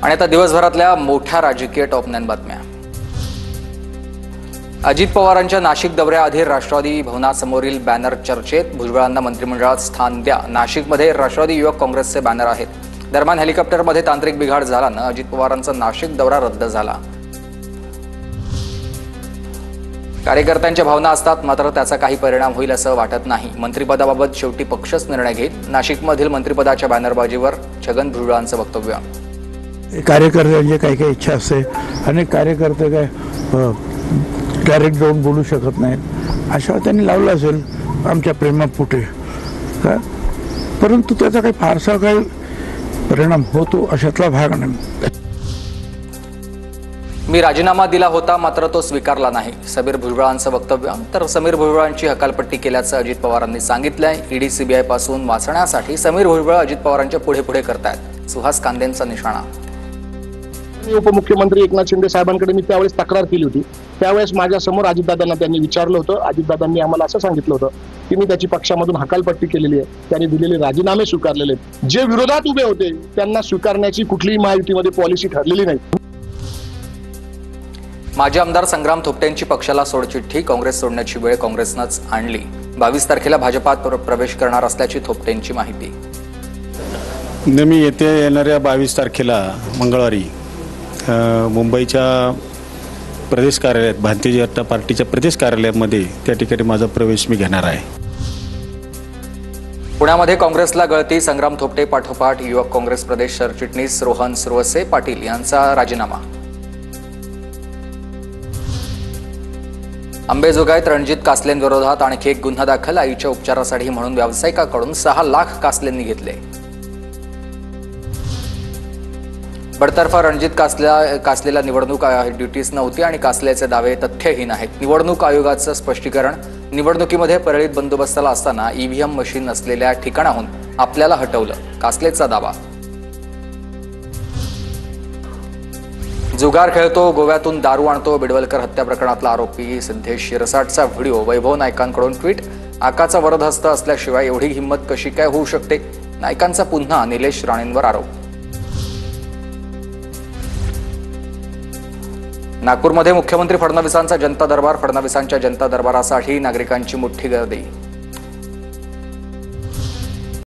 आणि आता दिवसभरातल्या मोठ्या राजकीय टॉप 9 बातम्या। अजित पवारांच्या नाशिक दौऱ्याआधी राष्ट्रवादी भवनासमोरील बॅनर चर्चेत। भुजबळांना मंत्रिमंडळात स्थान द्या। नाशिकमध्ये राष्ट्रवादी युवक काँग्रेसचे बॅनर आहेत। दरम्यान हेलिकॉप्टरमध्ये तांत्रिक बिघाड झाल्यानं अजित पवारांचा नाशिक दौरा रद्द झाला। कार्यकर्त्यांच्या भावना असतात, मात्र त्याचा काही परिणाम होईल असं वाटत नाही। मंत्रिपदाबाबत शेवटी पक्षच निर्णय घेईल। नाशिकमधील मंत्रिपदाच्या बॅनरबाजीवर छगन भुजबळांचं वक्तव्य। कार्यकर्त्यांची काही इच्छा असते, अनेक कार्यकर्ते काय डायरेक्ट जाऊन बोलू शकत नाहीत, अशा त्यांनी लावलं असेल आमच्या प्रेमापोटी का, परंतु त्याचा काही फारसा काही परिणाम होतो अशातला भाग नाही। मी राजीनामा दिला होता, मात्र तो स्वीकारला नाही, समीर भुजबळांचं वक्तव्य। तर समीर भुजबळांची हकालपट्टी केल्याचं अजित पवारांनी सांगितलंय। ईडी सीबीआय पासून वाचण्यासाठी समीर भुजबळ अजित पवारांच्या पुढे करतायत। सुहास कांदेंचा निशाणा। उपमुख्यमंत्री एकनाथ शिंदे साहेबांकडे मी त्यावेळेस तक्रार केली होती। त्यावेळेस माझ्या समोर अजितदादांना त्यांनी विचारलं होतं। अजितदादांनी आम्हाला असं सांगितलं होतं की मी त्याची पक्षामधून हकालपट्टी केलेली आहे, त्यांनी दिलेले राजीनामे स्वीकारलेले आहेत। जे विरोधात उभे होते त्यांना स्वीकारण्याची कुठलीही महायुतीमध्ये पॉलिसी ठरलेली नाही। माजी आमदार संग्राम थोपटेंची पक्षाला सोडचिठ्ठी। काँग्रेस सोडण्याची वेळ काँग्रेसनंच आणली। 22 तारखेला भाजपात प्रवेश करणार असल्याची थोपटेंची माहिती। मी येणाऱ्या 22 तारखेला मंगळवारी मुंबईच्या प्रदेश कार्यालयात भारतीय जनता पार्टीच्या प्रदेश कार्यालयामध्ये त्या ठिकाणी माझा प्रवेश मी घेणार आहे। पुण्यामध्ये काँग्रेसला गळती। संग्राम थोपटे पाठोपाठ युवक काँग्रेस प्रदेश सरचिटणीस रोहन सुरवसे पाटील यांचा राजीनामा। अंबेजोगाईत रणजित कासलेंविरोधात आणखी एक गुन्हा दाखल। आईच्या उपचारासाठी म्हणून व्यावसायिकाकडून 6 लाख कासलेंनी घेतले। बडतर्फा रणजित कासलेला निवडणूक ड्युटीज नव्हती आणि कासलेचे दावे तथ्यहीन आहेत। निवडणूक आयोगाचं स्पष्टीकरण। निवडणुकीमध्ये परळीत बंदोबस्ताला असताना ईव्हीएम मशीन असलेल्या ठिकाणाहून आपल्याला हटवलं, कासलेचा दावा। जुगार खेळतो, गोव्यातून दारू आणतो। बिडवलकर हत्या प्रकरणातला आरोपी सिद्धेश शिरसाटचा व्हिडिओ। वैभव नायकांकडून ट्विट। आकाचा वरदहस्त असल्याशिवाय एवढी हिंमत कशी काय होऊ शकते? नायकांचा पुन्हा निलेश राणेंवर आरोप। नागपूरमध्ये मुख्यमंत्री फडणवीसांचा जनता दरबार। फडणवीसांच्या जनता दरबारासाठी नागरिकांची मोठी गर्दी।